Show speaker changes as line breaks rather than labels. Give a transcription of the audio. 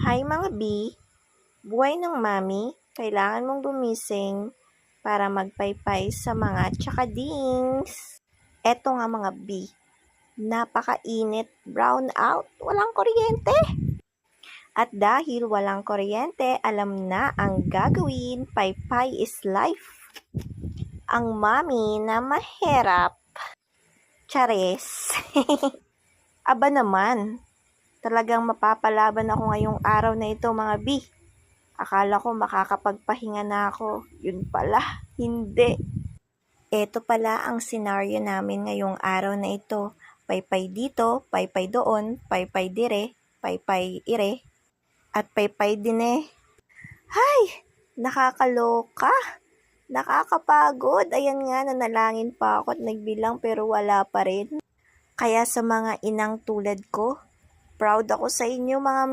Hi mga B, buhay ng mami, kailangan mong gumising para magpaypay sa mga tsakadings. Eto nga mga B, napakainit, brown out, walang kuryente. At dahil walang kuryente, alam na ang gagawin, paypay is life. Ang mami na mahirap, chares. Aba naman, talagang mapapalaban ako ngayong araw na ito mga B. Akala ko makakapagpahinga na ako. Yun pala, hindi. Ito pala ang senaryo namin ngayong araw na ito. Paypay dito, paypay doon, paypay dire, paypay ire, at paypay dine. Hay! Nakakaloka! Nakakapagod. Ayan nga, nanalangin pa ako at nagbilang pero wala pa rin. Kaya sa mga inang tulad ko, proud ako sa inyo mga